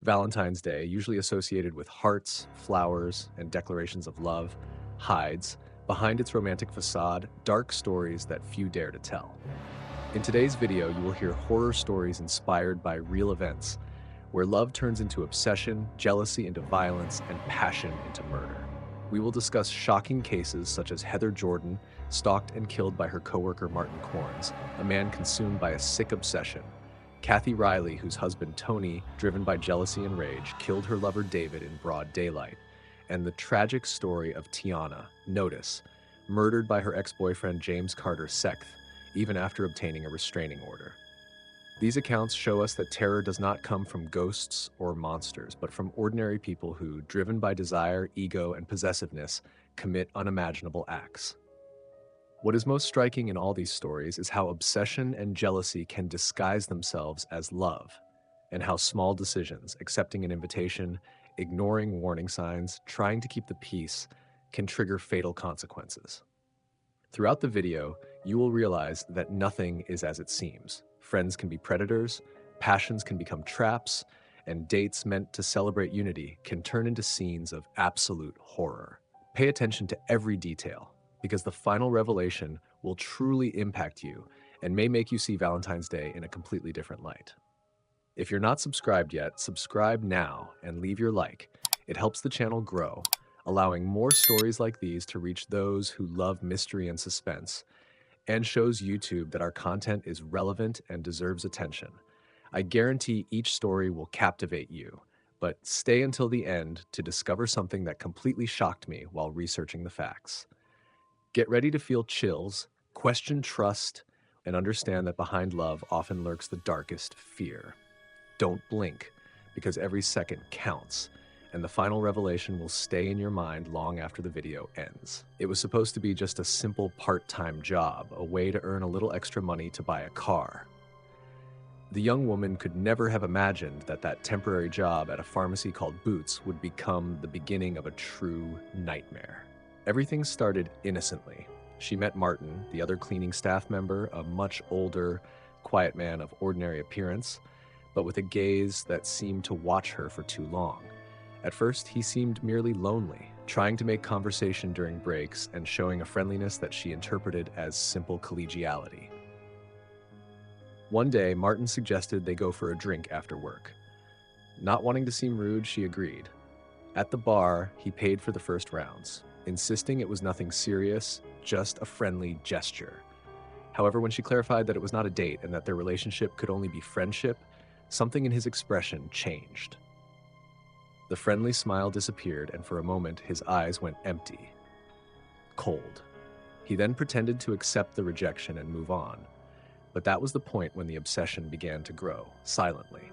Valentine's Day, usually associated with hearts, flowers, and declarations of love, hides, behind its romantic facade, dark stories that few dare to tell. In today's video, you will hear horror stories inspired by real events, where love turns into obsession, jealousy into violence, and passion into murder. We will discuss shocking cases such as Heather Jordan, stalked and killed by her coworker Martin Corns, a man consumed by a sick obsession; Kathy Riley, whose husband Tony, driven by jealousy and rage, killed her lover David in broad daylight; and the tragic story of Tiana Notice, murdered by her ex-boyfriend James Carter Sexth, even after obtaining a restraining order. These accounts show us that terror does not come from ghosts or monsters, but from ordinary people who, driven by desire, ego, and possessiveness, commit unimaginable acts. What is most striking in all these stories is how obsession and jealousy can disguise themselves as love, and how small decisions, accepting an invitation, ignoring warning signs, trying to keep the peace, can trigger fatal consequences. Throughout the video, you will realize that nothing is as it seems. Friends can be predators, passions can become traps, and dates meant to celebrate unity can turn into scenes of absolute horror. Pay attention to every detail, because the final revelation will truly impact you and may make you see Valentine's Day in a completely different light. If you're not subscribed yet, subscribe now and leave your like. It helps the channel grow, allowing more stories like these to reach those who love mystery and suspense, and shows YouTube that our content is relevant and deserves attention. I guarantee each story will captivate you, but stay until the end to discover something that completely shocked me while researching the facts. Get ready to feel chills, question trust, and understand that behind love often lurks the darkest fear. Don't blink, because every second counts, and the final revelation will stay in your mind long after the video ends. It was supposed to be just a simple part-time job, a way to earn a little extra money to buy a car. The young woman could never have imagined that that temporary job at a pharmacy called Boots would become the beginning of a true nightmare. Everything started innocently. She met Martin, the other cleaning staff member, a much older, quiet man of ordinary appearance, but with a gaze that seemed to watch her for too long. At first, he seemed merely lonely, trying to make conversation during breaks and showing a friendliness that she interpreted as simple collegiality. One day, Martin suggested they go for a drink after work. Not wanting to seem rude, she agreed. At the bar, he paid for the first rounds, insisting it was nothing serious, just a friendly gesture. However, when she clarified that it was not a date and that their relationship could only be friendship, something in his expression changed. The friendly smile disappeared, and for a moment his eyes went empty, cold. He then pretended to accept the rejection and move on, but that was the point when the obsession began to grow, silently.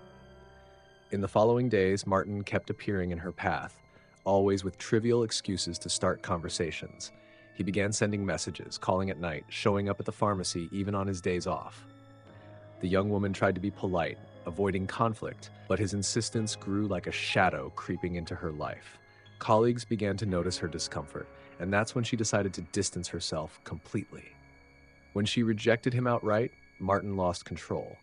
In the following days, Martin kept appearing in her path, always with trivial excuses to start conversations. He began sending messages, calling at night, showing up at the pharmacy even on his days off. The young woman tried to be polite, avoiding conflict, but his insistence grew like a shadow creeping into her life. Colleagues began to notice her discomfort, and that's when she decided to distance herself completely. When she rejected him outright, Martin lost control.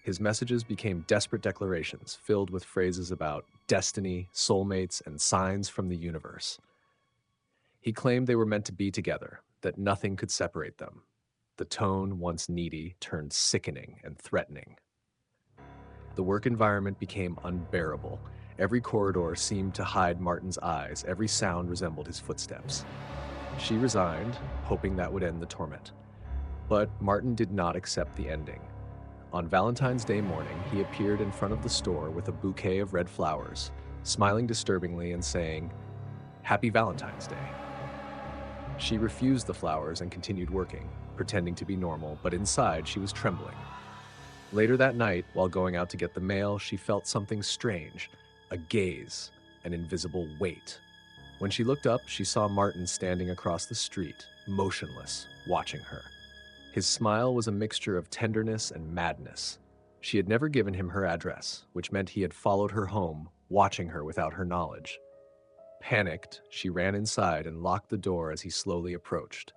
His messages became desperate declarations, filled with phrases about destiny, soulmates, and signs from the universe. He claimed they were meant to be together, that nothing could separate them. The tone, once needy, turned sickening and threatening. The work environment became unbearable. Every corridor seemed to hide Martin's eyes. Every sound resembled his footsteps. She resigned, hoping that would end the torment. But Martin did not accept the ending. On Valentine's Day morning, he appeared in front of the store with a bouquet of red flowers, smiling disturbingly and saying, "Happy Valentine's Day." She refused the flowers and continued working, pretending to be normal, but inside she was trembling. Later that night, while going out to get the mail, she felt something strange, a gaze, an invisible weight. When she looked up, she saw Martin standing across the street, motionless, watching her. His smile was a mixture of tenderness and madness. She had never given him her address, which meant he had followed her home, watching her without her knowledge. Panicked, she ran inside and locked the door as he slowly approached.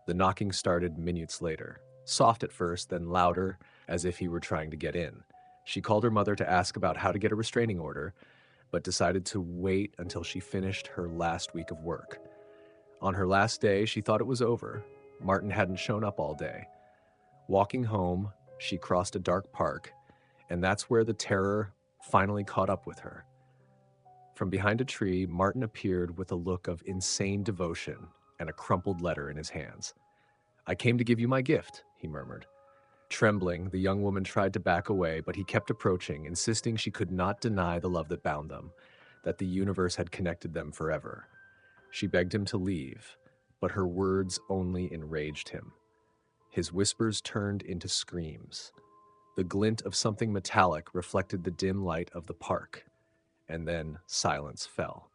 The knocking started minutes later, soft at first, then louder, as if he were trying to get in. She called her mother to ask about how to get a restraining order, but decided to wait until she finished her last week of work. On her last day, she thought it was over. Martin hadn't shown up all day. Walking home, she crossed a dark park, and that's where the terror finally caught up with her. From behind a tree, Martin appeared with a look of insane devotion and a crumpled letter in his hands. "I came to give you my gift," he murmured. Trembling, the young woman tried to back away, but he kept approaching, insisting she could not deny the love that bound them, that the universe had connected them forever. She begged him to leave, but her words only enraged him. His whispers turned into screams. The glint of something metallic reflected the dim light of the park, and then silence fell.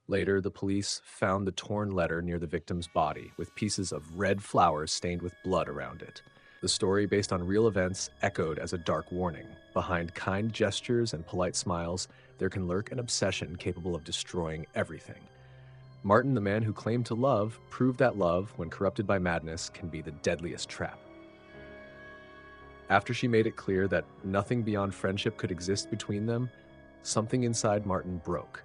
Later, the police found the torn letter near the victim's body, with pieces of red flowers stained with blood around it. The story, based on real events, echoed as a dark warning. Behind kind gestures and polite smiles, there can lurk an obsession capable of destroying everything. Martin, the man who claimed to love, proved that love, when corrupted by madness, can be the deadliest trap. After she made it clear that nothing beyond friendship could exist between them, something inside Martin broke.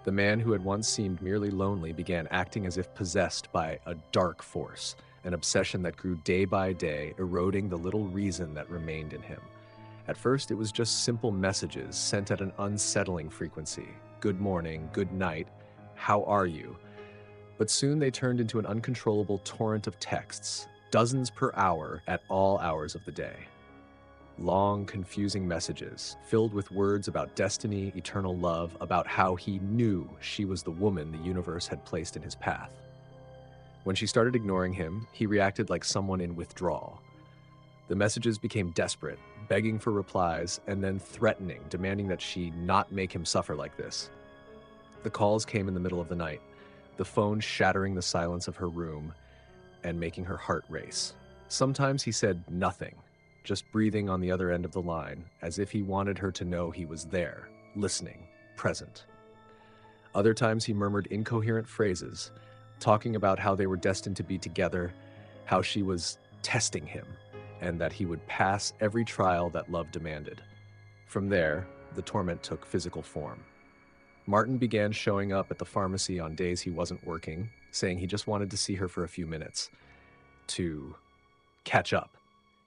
The man who had once seemed merely lonely began acting as if possessed by a dark force, an obsession that grew day by day, eroding the little reason that remained in him. At first, it was just simple messages sent at an unsettling frequency. Good morning, good night, how are you? But soon they turned into an uncontrollable torrent of texts, dozens per hour at all hours of the day. Long, confusing messages, filled with words about destiny, eternal love, about how he knew she was the woman the universe had placed in his path. When she started ignoring him, he reacted like someone in withdrawal. The messages became desperate, begging for replies, and then threatening, demanding that she not make him suffer like this. The calls came in the middle of the night, the phone shattering the silence of her room and making her heart race. Sometimes he said nothing, just breathing on the other end of the line, as if he wanted her to know he was there, listening, present. Other times he murmured incoherent phrases, talking about how they were destined to be together, how she was testing him, and that he would pass every trial that love demanded. From there, the torment took physical form. Martin began showing up at the pharmacy on days he wasn't working, saying he just wanted to see her for a few minutes, to catch up.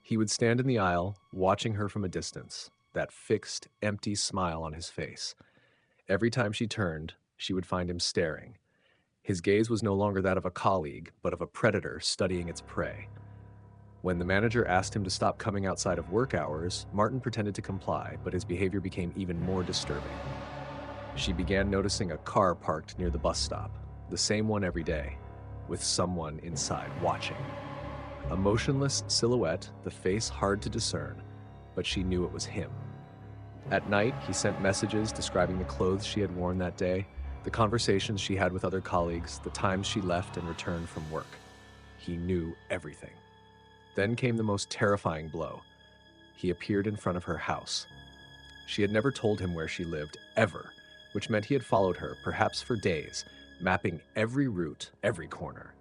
He would stand in the aisle, watching her from a distance, that fixed, empty smile on his face. Every time she turned, she would find him staring. His gaze was no longer that of a colleague, but of a predator studying its prey. When the manager asked him to stop coming outside of work hours, Martin pretended to comply, but his behavior became even more disturbing. She began noticing a car parked near the bus stop, the same one every day, with someone inside watching. A motionless silhouette, the face hard to discern, but she knew it was him. At night, he sent messages describing the clothes she had worn that day, the conversations she had with other colleagues, the times she left and returned from work. He knew everything. Then came the most terrifying blow. He appeared in front of her house. She had never told him where she lived, ever, which meant he had followed her, perhaps for days, mapping every route, every corner.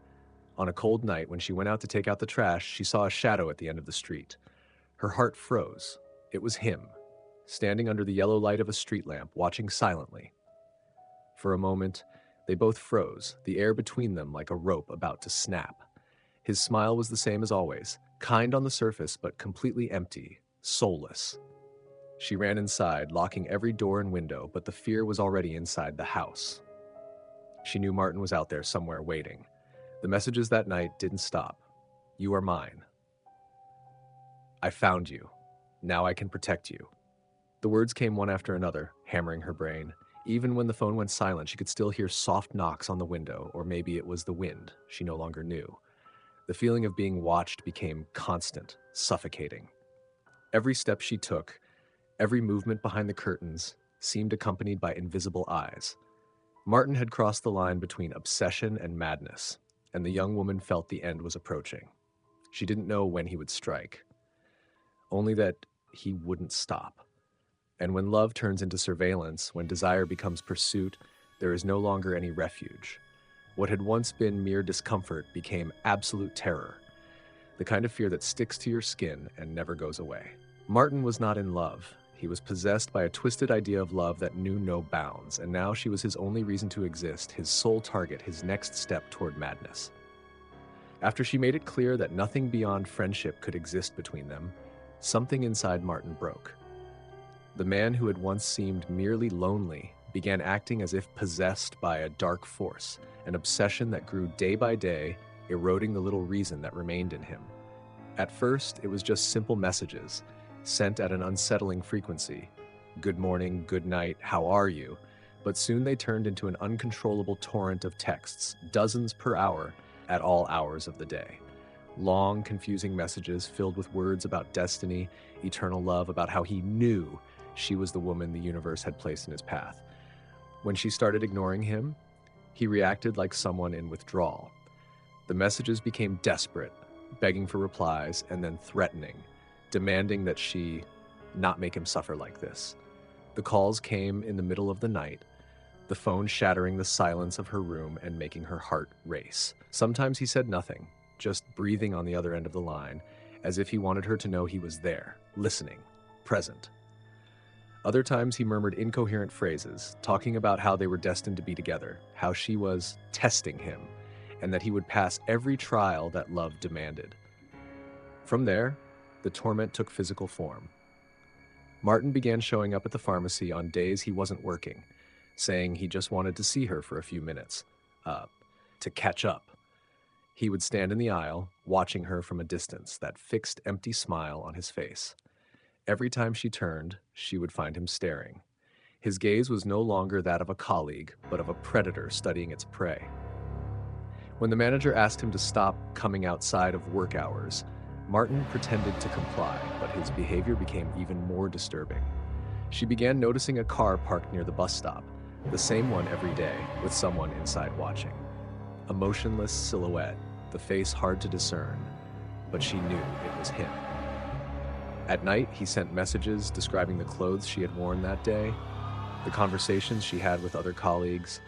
On a cold night, when she went out to take out the trash, she saw a shadow at the end of the street. Her heart froze. It was him, standing under the yellow light of a street lamp, watching silently. For a moment, they both froze, the air between them like a rope about to snap. His smile was the same as always, kind on the surface, but completely empty, soulless. She ran inside, locking every door and window, but the fear was already inside the house. She knew Martin was out there somewhere waiting. The messages that night didn't stop. You are mine. I found you. Now I can protect you. The words came one after another, hammering her brain. Even when the phone went silent, she could still hear soft knocks on the window, or maybe it was the wind. She no longer knew. The feeling of being watched became constant, suffocating. Every step she took, every movement behind the curtains, seemed accompanied by invisible eyes. Martin had crossed the line between obsession and madness, and the young woman felt the end was approaching. She didn't know when he would strike, only that he wouldn't stop. And when love turns into surveillance, when desire becomes pursuit, there is no longer any refuge. What had once been mere discomfort became absolute terror, the kind of fear that sticks to your skin and never goes away. Martin was not in love. He was possessed by a twisted idea of love that knew no bounds, and now she was his only reason to exist, his sole target, his next step toward madness. After she made it clear that nothing beyond friendship could exist between them, something inside Martin broke. The man who had once seemed merely lonely began acting as if possessed by a dark force, an obsession that grew day by day, eroding the little reason that remained in him. At first, it was just simple messages, sent at an unsettling frequency. Good morning, good night, how are you? But soon they turned into an uncontrollable torrent of texts, dozens per hour, at all hours of the day. Long, confusing messages filled with words about destiny, eternal love, about how he knew she was the woman the universe had placed in his path. When she started ignoring him, he reacted like someone in withdrawal. The messages became desperate, begging for replies, and then threatening, demanding that she not make him suffer like this. The calls came in the middle of the night, the phone shattering the silence of her room and making her heart race. Sometimes he said nothing, just breathing on the other end of the line, as if he wanted her to know he was there, listening, present. Other times he murmured incoherent phrases, talking about how they were destined to be together, how she was testing him, and that he would pass every trial that love demanded. From there, the torment took physical form. Martin began showing up at the pharmacy on days he wasn't working, saying he just wanted to see her for a few minutes, to catch up. He would stand in the aisle, watching her from a distance, that fixed, empty smile on his face. Every time she turned, she would find him staring. His gaze was no longer that of a colleague, but of a predator studying its prey. When the manager asked him to stop coming outside of work hours, Martin pretended to comply, but his behavior became even more disturbing. She began noticing a car parked near the bus stop, the same one every day, with someone inside watching. A motionless silhouette, the face hard to discern, but she knew it was him. At night, he sent messages describing the clothes she had worn that day, the conversations she had with other colleagues,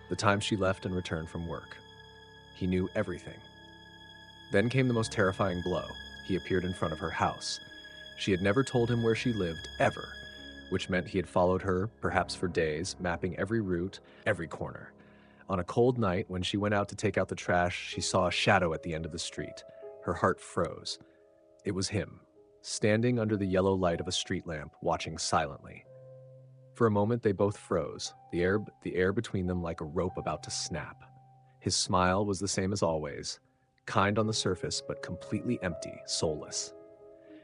the time she left and returned from work. He knew everything. Then came the most terrifying blow. He appeared in front of her house. She had never told him where she lived, ever, which meant he had followed her, perhaps for days, mapping every route, every corner. On a cold night, when she went out to take out the trash, she saw a shadow at the end of the street. Her heart froze. It was him, standing under the yellow light of a street lamp, watching silently. For a moment, they both froze, the air between them like a rope about to snap. His smile was the same as always, kind on the surface, but completely empty, soulless.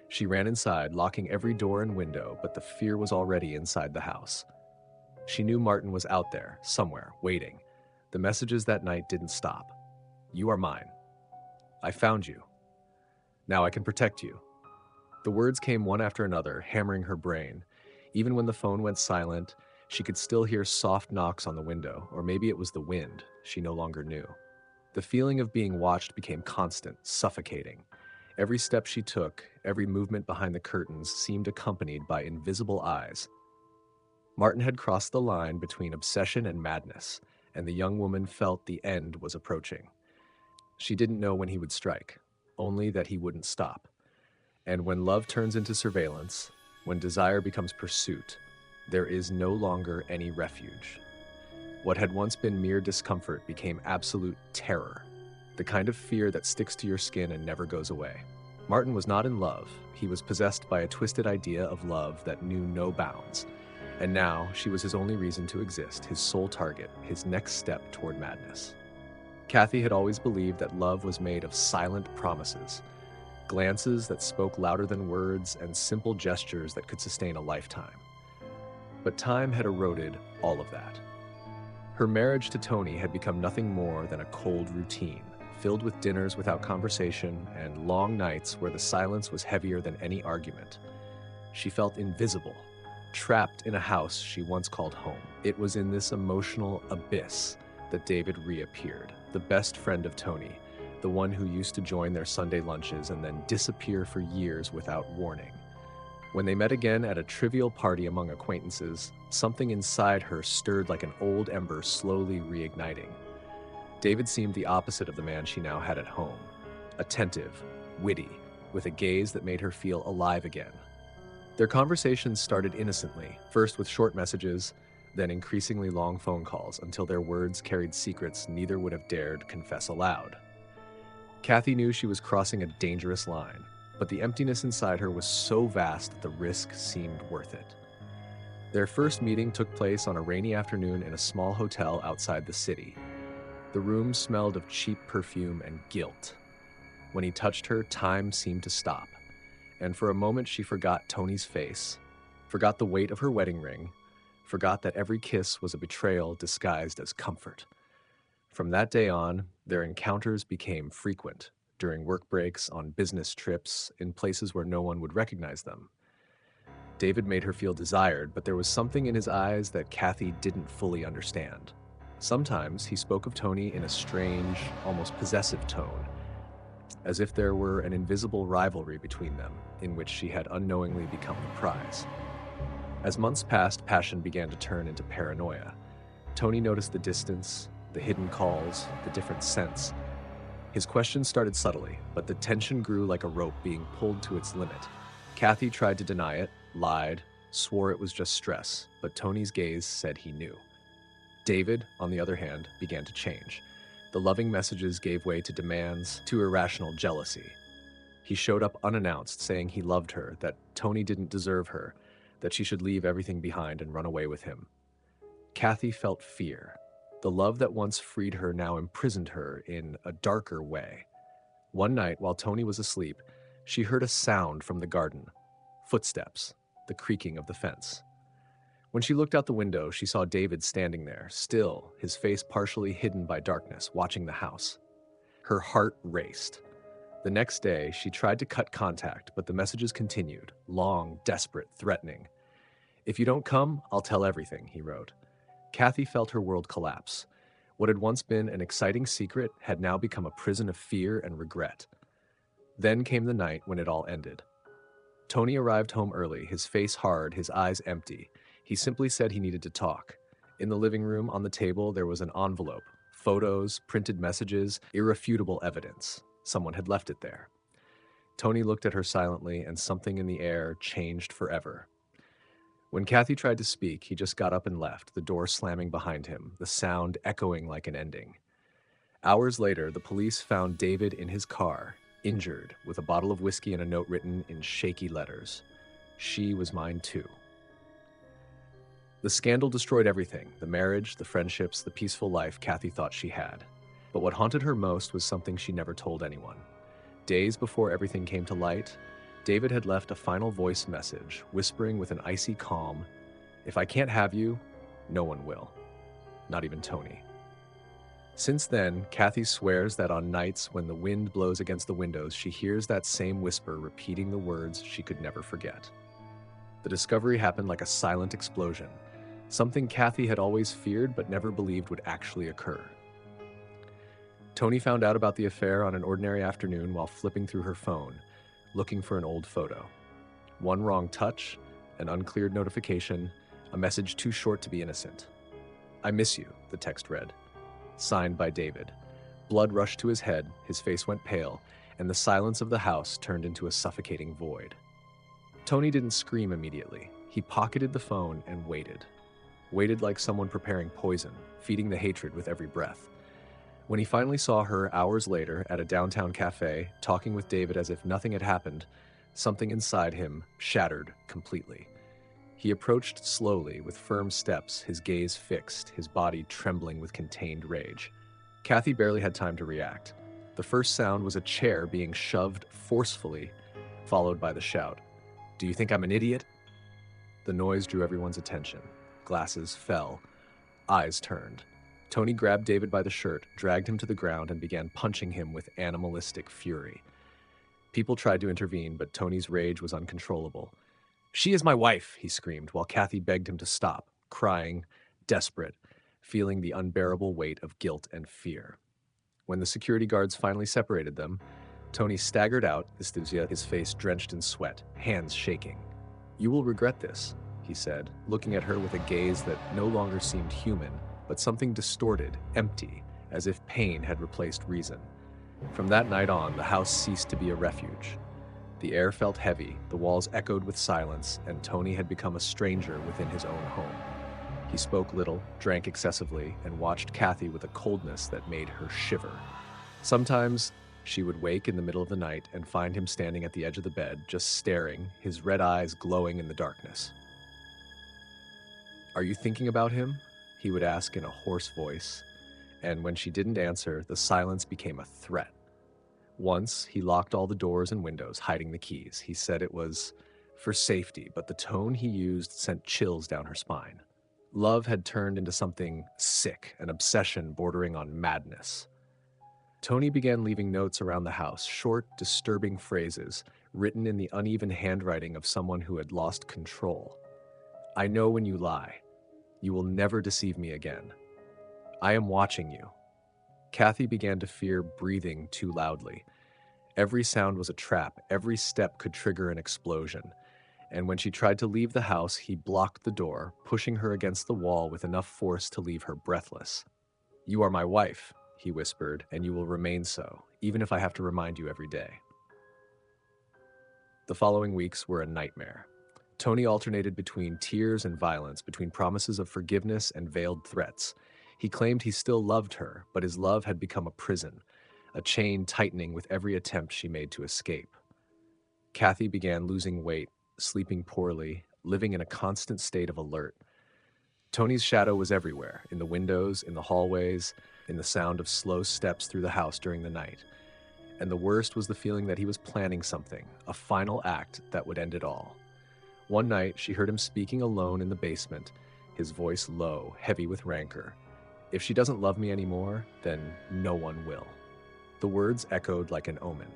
She ran inside, locking every door and window, but the fear was already inside the house. She knew Martin was out there, somewhere, waiting. The messages that night didn't stop. You are mine. I found you. Now I can protect you. The words came one after another, hammering her brain. Even when the phone went silent, she could still hear soft knocks on the window, or maybe it was the wind, she no longer knew. The feeling of being watched became constant, suffocating. Every step she took, every movement behind the curtains seemed accompanied by invisible eyes. Martin had crossed the line between obsession and madness, and the young woman felt the end was approaching. She didn't know when he would strike, only that he wouldn't stop. And when love turns into surveillance, when desire becomes pursuit, there is no longer any refuge. What had once been mere discomfort became absolute terror, the kind of fear that sticks to your skin and never goes away. Martin was not in love. He was possessed by a twisted idea of love that knew no bounds. And now she was his only reason to exist, his sole target, his next step toward madness. Kathy had always believed that love was made of silent promises, glances that spoke louder than words, and simple gestures that could sustain a lifetime. But time had eroded all of that. Her marriage to Tony had become nothing more than a cold routine, filled with dinners without conversation and long nights where the silence was heavier than any argument. She felt invisible, trapped in a house she once called home. It was in this emotional abyss that David reappeared, the best friend of Tony, the one who used to join their Sunday lunches and then disappear for years without warning. When they met again at a trivial party among acquaintances, something inside her stirred like an old ember slowly reigniting. David seemed the opposite of the man she now had at home, attentive, witty, with a gaze that made her feel alive again. Their conversations started innocently, first with short messages, then increasingly long phone calls, until their words carried secrets neither would have dared confess aloud. Kathy knew she was crossing a dangerous line, but the emptiness inside her was so vast that the risk seemed worth it. Their first meeting took place on a rainy afternoon in a small hotel outside the city. The room smelled of cheap perfume and guilt. When he touched her, time seemed to stop, and for a moment she forgot Tony's face, forgot the weight of her wedding ring, forgot that every kiss was a betrayal disguised as comfort. From that day on, their encounters became frequent, during work breaks, on business trips, in places where no one would recognize them. David made her feel desired, but there was something in his eyes that Kathy didn't fully understand. Sometimes he spoke of Tony in a strange, almost possessive tone, as if there were an invisible rivalry between them, in which she had unknowingly become the prize. As months passed, passion began to turn into paranoia. Tony noticed the distance, the hidden calls, the different scents. His questions started subtly, but the tension grew like a rope being pulled to its limit. Kathy tried to deny it, lied, swore it was just stress, but Tony's gaze said he knew. David, on the other hand, began to change. The loving messages gave way to demands, to irrational jealousy. He showed up unannounced, saying he loved her, that Tony didn't deserve her, that she should leave everything behind and run away with him. Kathy felt fear. The love that once freed her now imprisoned her in a darker way. One night, while Tony was asleep, she heard a sound from the garden. Footsteps, the creaking of the fence. When she looked out the window, she saw David standing there, still, his face partially hidden by darkness, watching the house. Her heart raced. The next day, she tried to cut contact, but the messages continued, long, desperate, threatening. "If you don't come, I'll tell everything," he wrote. Kathy felt her world collapse. What had once been an exciting secret had now become a prison of fear and regret. Then came the night when it all ended. Tony arrived home early, his face hard, his eyes empty. He simply said he needed to talk. In the living room, on the table, there was an envelope. Photos, printed messages, irrefutable evidence. Someone had left it there. Tony looked at her silently, and something in the air changed forever. When Kathy tried to speak, he just got up and left, the door slamming behind him, the sound echoing like an ending. Hours later, the police found David in his car, injured, with a bottle of whiskey and a note written in shaky letters. "She was mine too." The scandal destroyed everything, the marriage, the friendships, the peaceful life Kathy thought she had. But what haunted her most was something she never told anyone. Days before everything came to light, David had left a final voice message, whispering with an icy calm, "If I can't have you, no one will. Not even Tony." Since then, Kathy swears that on nights when the wind blows against the windows, she hears that same whisper repeating the words she could never forget. The discovery happened like a silent explosion, something Kathy had always feared but never believed would actually occur. Tony found out about the affair on an ordinary afternoon while flipping through her phone, looking for an old photo. One wrong touch, an uncleared notification, a message too short to be innocent. "I miss you," the text read. Signed by David. Blood rushed to his head, his face went pale, and the silence of the house turned into a suffocating void. Tony didn't scream immediately. He pocketed the phone and waited. Waited like someone preparing poison, feeding the hatred with every breath. When he finally saw her hours later at a downtown cafe, talking with David as if nothing had happened, something inside him shattered completely. He approached slowly, with firm steps, his gaze fixed, his body trembling with contained rage. Kathy barely had time to react. The first sound was a chair being shoved forcefully, followed by the shout, "Do you think I'm an idiot?" The noise drew everyone's attention. Glasses fell. Eyes turned. Tony grabbed David by the shirt, dragged him to the ground, and began punching him with animalistic fury. People tried to intervene, but Tony's rage was uncontrollable. "She is my wife," he screamed, while Kathy begged him to stop, crying, desperate, feeling the unbearable weight of guilt and fear. When the security guards finally separated them, Tony staggered out, his face drenched in sweat, hands shaking. "You will regret this," he said, looking at her with a gaze that no longer seemed human, but something distorted, empty, as if pain had replaced reason. From that night on, the house ceased to be a refuge. The air felt heavy, the walls echoed with silence, and Tony had become a stranger within his own home. He spoke little, drank excessively, and watched Kathy with a coldness that made her shiver. Sometimes she would wake in the middle of the night and find him standing at the edge of the bed, just staring, his red eyes glowing in the darkness. "Are you thinking about him?" he would ask in a hoarse voice, and when she didn't answer, the silence became a threat. Once, he locked all the doors and windows, hiding the keys. He said it was for safety, but the tone he used sent chills down her spine. Love had turned into something sick, an obsession bordering on madness. Tony began leaving notes around the house, short, disturbing phrases, written in the uneven handwriting of someone who had lost control. "I know when you lie. You will never deceive me again. I am watching you." Kathy began to fear breathing too loudly. Every sound was a trap, every step could trigger an explosion. And when she tried to leave the house, he blocked the door, pushing her against the wall with enough force to leave her breathless. "You are my wife," he whispered, "and you will remain so, even if I have to remind you every day." The following weeks were a nightmare. Tony alternated between tears and violence, between promises of forgiveness and veiled threats. He claimed he still loved her, but his love had become a prison, a chain tightening with every attempt she made to escape. Kathy began losing weight, sleeping poorly, living in a constant state of alert. Tony's shadow was everywhere, in the windows, in the hallways, in the sound of slow steps through the house during the night. And the worst was the feeling that he was planning something, a final act that would end it all. One night, she heard him speaking alone in the basement, his voice low, heavy with rancor. "If she doesn't love me anymore, then no one will." The words echoed like an omen.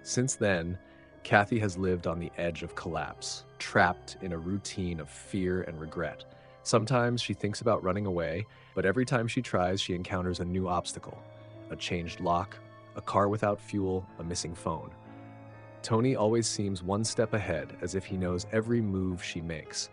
Since then, Kathy has lived on the edge of collapse, trapped in a routine of fear and regret. Sometimes she thinks about running away, but every time she tries, she encounters a new obstacle: a changed lock, a car without fuel, a missing phone. Tony always seems one step ahead, as if he knows every move she makes.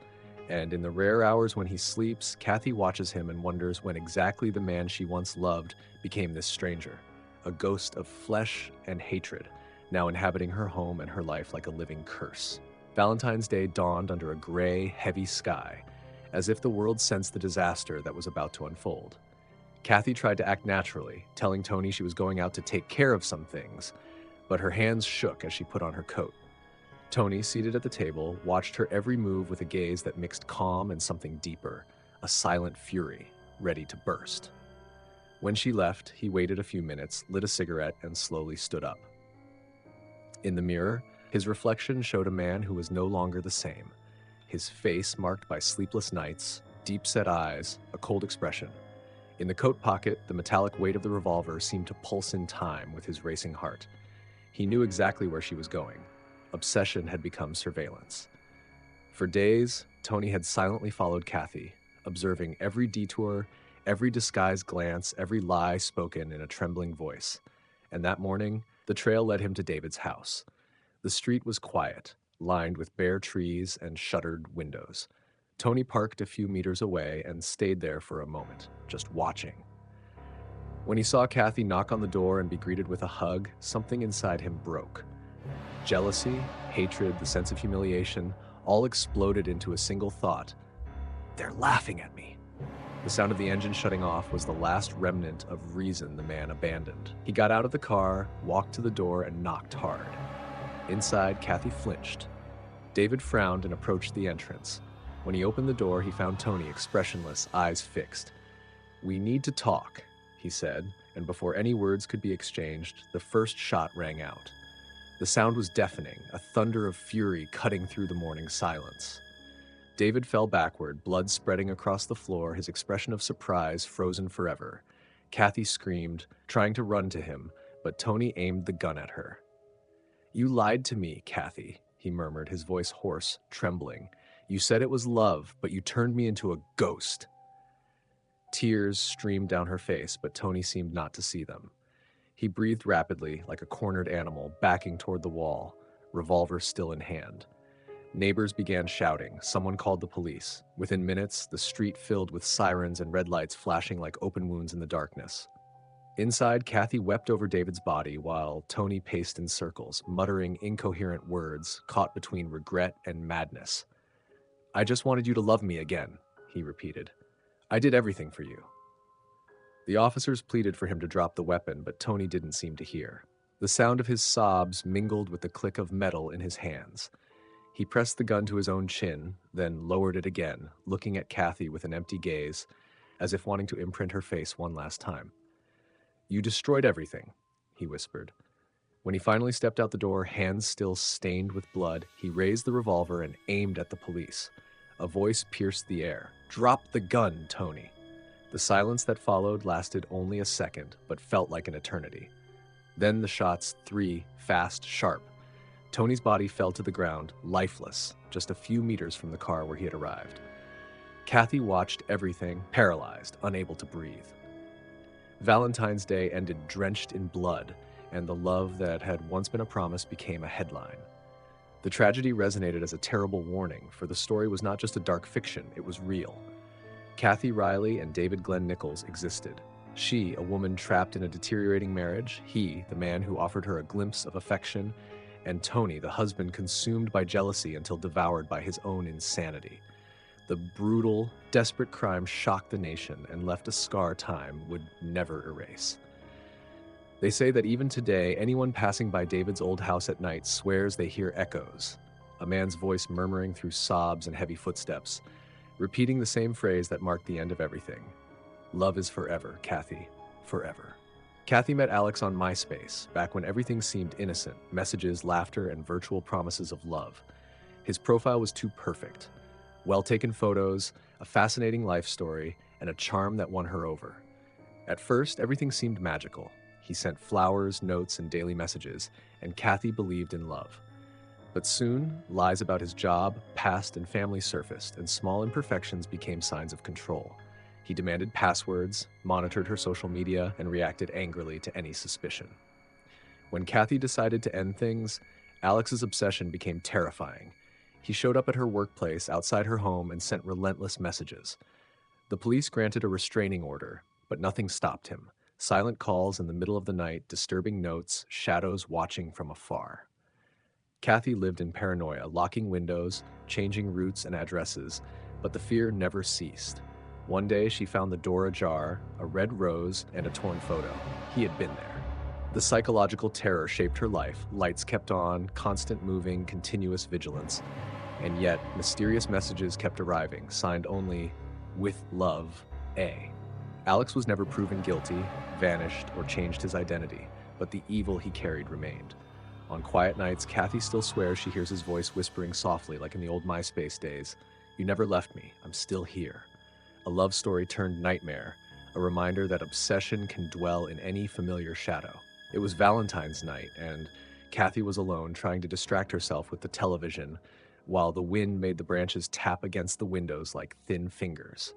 And in the rare hours when he sleeps, Kathy watches him and wonders when exactly the man she once loved became this stranger, a ghost of flesh and hatred, now inhabiting her home and her life like a living curse. Valentine's Day dawned under a gray, heavy sky, as if the world sensed the disaster that was about to unfold. Kathy tried to act naturally, telling Tony she was going out to take care of some things, but her hands shook as she put on her coat. Tony, seated at the table, watched her every move with a gaze that mixed calm and something deeper, a silent fury, ready to burst. When she left, he waited a few minutes, lit a cigarette, and slowly stood up. In the mirror, his reflection showed a man who was no longer the same, his face marked by sleepless nights, deep-set eyes, a cold expression. In the coat pocket, the metallic weight of the revolver seemed to pulse in time with his racing heart. He knew exactly where she was going. Obsession had become surveillance. For days, Tony had silently followed Kathy, observing every detour, every disguised glance, every lie spoken in a trembling voice. And that morning, the trail led him to David's house. The street was quiet, lined with bare trees and shuttered windows. Tony parked a few meters away and stayed there for a moment, just watching. When he saw Kathy knock on the door and be greeted with a hug, something inside him broke. Jealousy, hatred, the sense of humiliation, all exploded into a single thought. "They're laughing at me." The sound of the engine shutting off was the last remnant of reason the man abandoned. He got out of the car, walked to the door, and knocked hard. Inside, Kathy flinched. David frowned and approached the entrance. When he opened the door, he found Tony expressionless, eyes fixed. "We need to talk," he said, and before any words could be exchanged, the first shot rang out. The sound was deafening, a thunder of fury cutting through the morning silence. David fell backward, blood spreading across the floor, his expression of surprise frozen forever. Kathy screamed, trying to run to him, but Tony aimed the gun at her. "You lied to me, Kathy," he murmured, his voice hoarse, trembling. "You said it was love, but you turned me into a ghost." Tears streamed down her face, but Tony seemed not to see them. He breathed rapidly, like a cornered animal, backing toward the wall, revolver still in hand. Neighbors began shouting. Someone called the police. Within minutes, the street filled with sirens and red lights flashing like open wounds in the darkness. Inside, Kathy wept over David's body while Tony paced in circles, muttering incoherent words caught between regret and madness. "I just wanted you to love me again," he repeated. "I did everything for you." The officers pleaded for him to drop the weapon, but Tony didn't seem to hear. The sound of his sobs mingled with the click of metal in his hands. He pressed the gun to his own chin, then lowered it again, looking at Kathy with an empty gaze, as if wanting to imprint her face one last time. "You destroyed everything," he whispered. When he finally stepped out the door, hands still stained with blood, he raised the revolver and aimed at the police. A voice pierced the air. "Drop the gun, Tony." The silence that followed lasted only a second, but felt like an eternity. Then the shots, 3, fast, sharp. Tony's body fell to the ground, lifeless, just a few meters from the car where he had arrived. Kathy watched everything, paralyzed, unable to breathe. Valentine's Day ended drenched in blood, and the love that had once been a promise became a headline. The tragedy resonated as a terrible warning, for the story was not just a dark fiction, it was real. Kathy Riley and David Glenn Nichols existed. She, a woman trapped in a deteriorating marriage, he, the man who offered her a glimpse of affection, and Tony, the husband consumed by jealousy until devoured by his own insanity. The brutal, desperate crime shocked the nation and left a scar time would never erase. They say that even today, anyone passing by David's old house at night swears they hear echoes, a man's voice murmuring through sobs and heavy footsteps, repeating the same phrase that marked the end of everything. "Love is forever, Kathy, forever." Kathy met Alex on MySpace, back when everything seemed innocent, messages, laughter, and virtual promises of love. His profile was too perfect. Well-taken photos, a fascinating life story, and a charm that won her over. At first, everything seemed magical. He sent flowers, notes, and daily messages, and Kathy believed in love. But soon, lies about his job, past, and family surfaced, and small imperfections became signs of control. He demanded passwords, monitored her social media, and reacted angrily to any suspicion. When Kathy decided to end things, Alex's obsession became terrifying. He showed up at her workplace outside her home and sent relentless messages. The police granted a restraining order, but nothing stopped him. Silent calls in the middle of the night, disturbing notes, shadows watching from afar. Kathy lived in paranoia, locking windows, changing routes and addresses, but the fear never ceased. One day, she found the door ajar, a red rose, and a torn photo. He had been there. The psychological terror shaped her life. Lights kept on, constant moving, continuous vigilance. And yet, mysterious messages kept arriving, signed only, "With love, A." Alex was never proven guilty, vanished, or changed his identity, but the evil he carried remained. On quiet nights, Kathy still swears she hears his voice whispering softly, like in the old MySpace days, "You never left me, I'm still here." A love story turned nightmare, a reminder that obsession can dwell in any familiar shadow. It was Valentine's night, and Kathy was alone, trying to distract herself with the television, while the wind made the branches tap against the windows like thin fingers.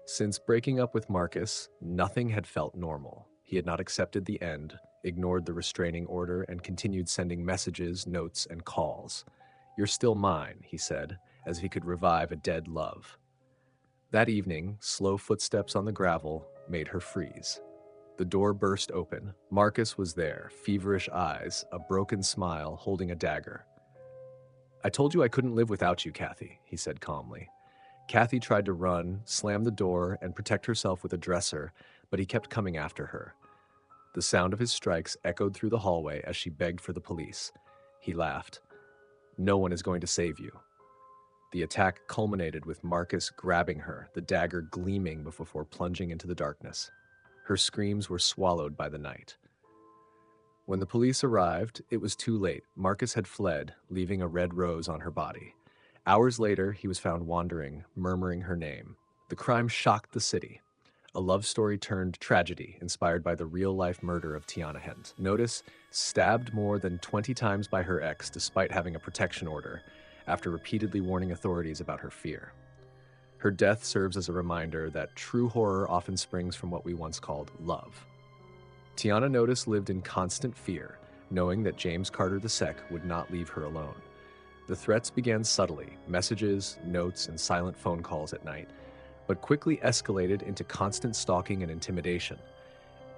Since breaking up with Marcus, nothing had felt normal. He had not accepted the end, ignored the restraining order, and continued sending messages, notes, and calls. "You're still mine," he said, as if he could revive a dead love. That evening, slow footsteps on the gravel made her freeze. The door burst open. Marcus was there, feverish eyes, a broken smile, holding a dagger. "I told you I couldn't live without you, Kathy," he said calmly. Kathy tried to run, slam the door, and protect herself with a dresser, but he kept coming after her. The sound of his strikes echoed through the hallway as she begged for the police. He laughed. "No one is going to save you." The attack culminated with Marcus grabbing her, the dagger gleaming before plunging into the darkness. Her screams were swallowed by the night. When the police arrived, it was too late. Marcus had fled, leaving a red rose on her body. Hours later, he was found wandering, murmuring her name. The crime shocked the city. A love story turned tragedy, inspired by the real-life murder of Tiana Notice, stabbed more than 20 times by her ex despite having a protection order, after repeatedly warning authorities about her fear. Her death serves as a reminder that true horror often springs from what we once called love. Tiana Notice lived in constant fear, knowing that James Carter II would not leave her alone. The threats began subtly, messages, notes, and silent phone calls at night, but quickly escalated into constant stalking and intimidation.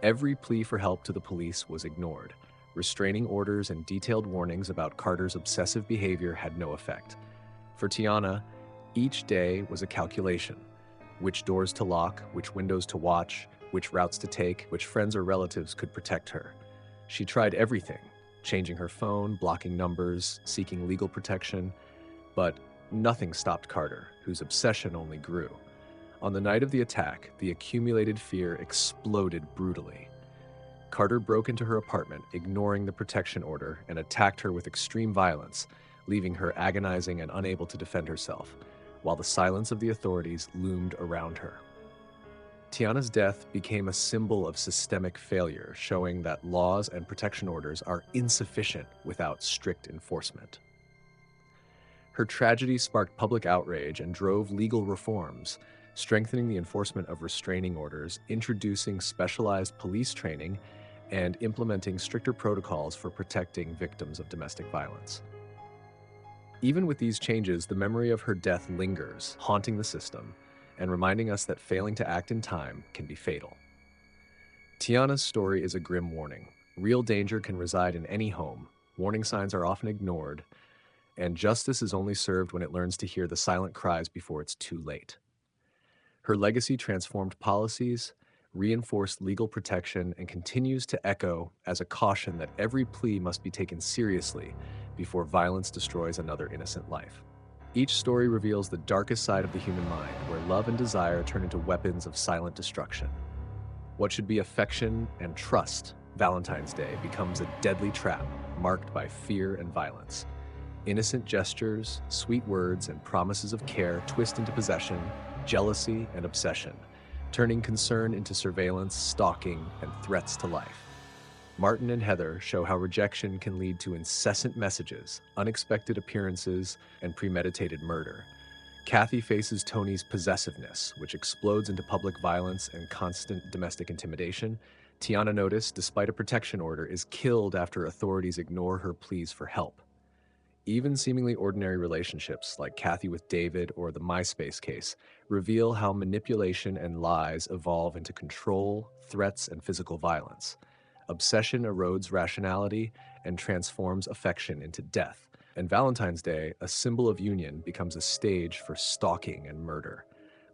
Every plea for help to the police was ignored. Restraining orders and detailed warnings about Carter's obsessive behavior had no effect. For Tiana, each day was a calculation. Which doors to lock, which windows to watch, which routes to take, which friends or relatives could protect her. She tried everything, changing her phone, blocking numbers, seeking legal protection, but nothing stopped Carter, whose obsession only grew. On the night of the attack, the accumulated fear exploded brutally. Carter broke into her apartment, ignoring the protection order, and attacked her with extreme violence, leaving her agonizing and unable to defend herself, while the silence of the authorities loomed around her. Tiana's death became a symbol of systemic failure, showing that laws and protection orders are insufficient without strict enforcement. Her tragedy sparked public outrage and drove legal reforms, strengthening the enforcement of restraining orders, introducing specialized police training, and implementing stricter protocols for protecting victims of domestic violence. Even with these changes, the memory of her death lingers, haunting the system and reminding us that failing to act in time can be fatal. Tiana's story is a grim warning. Real danger can reside in any home. Warning signs are often ignored, and justice is only served when it learns to hear the silent cries before it's too late. Her legacy transformed policies, reinforced legal protection, and continues to echo as a caution that every plea must be taken seriously before violence destroys another innocent life. Each story reveals the darkest side of the human mind, where love and desire turn into weapons of silent destruction. What should be affection and trust, Valentine's Day, becomes a deadly trap marked by fear and violence. Innocent gestures, sweet words, and promises of care twist into possession, jealousy, and obsession, turning concern into surveillance, stalking, and threats to life. Martin and Heather show how rejection can lead to incessant messages, unexpected appearances, and premeditated murder. Kathy faces Tony's possessiveness, which explodes into public violence and constant domestic intimidation. Tiana Notice, despite a protection order, is killed after authorities ignore her pleas for help. Even seemingly ordinary relationships, like Kathy with David or the MySpace case, reveal how manipulation and lies evolve into control, threats, and physical violence. Obsession erodes rationality and transforms affection into death. And Valentine's Day, a symbol of union, becomes a stage for stalking and murder.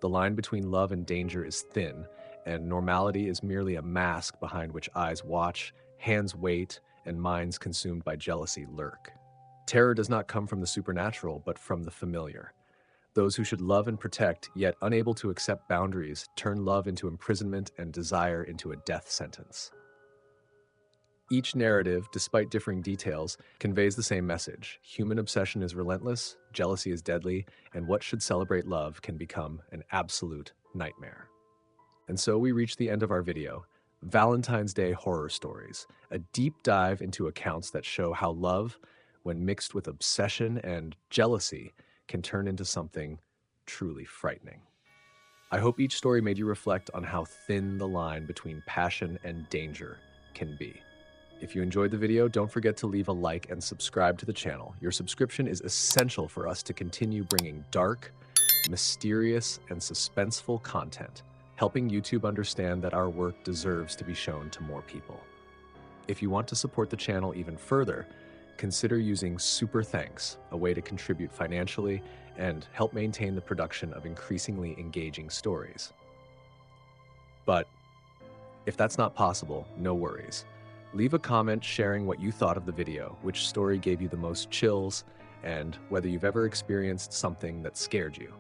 The line between love and danger is thin, and normality is merely a mask behind which eyes watch, hands wait, and minds consumed by jealousy lurk. Terror does not come from the supernatural, but from the familiar. Those who should love and protect, yet unable to accept boundaries, turn love into imprisonment and desire into a death sentence. Each narrative, despite differing details, conveys the same message. Human obsession is relentless, jealousy is deadly, and what should celebrate love can become an absolute nightmare. And so we reach the end of our video, Valentine's Day Horror Stories, a deep dive into accounts that show how love, when mixed with obsession and jealousy, can turn into something truly frightening. I hope each story made you reflect on how thin the line between passion and danger can be. If you enjoyed the video, don't forget to leave a like and subscribe to the channel. Your subscription is essential for us to continue bringing dark, mysterious, and suspenseful content, helping YouTube understand that our work deserves to be shown to more people. If you want to support the channel even further, consider using Super Thanks, a way to contribute financially and help maintain the production of increasingly engaging stories. But if that's not possible, no worries. Leave a comment sharing what you thought of the video, which story gave you the most chills, and whether you've ever experienced something that scared you.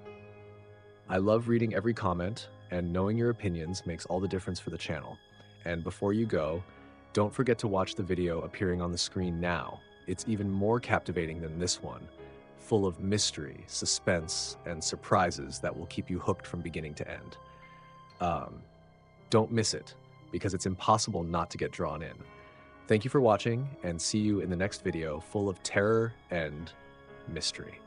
I love reading every comment, and knowing your opinions makes all the difference for the channel. And before you go, don't forget to watch the video appearing on the screen now. It's even more captivating than this one, full of mystery, suspense, and surprises that will keep you hooked from beginning to end. Don't miss it, because it's impossible not to get drawn in. Thank you for watching, and see you in the next video full of terror and mystery.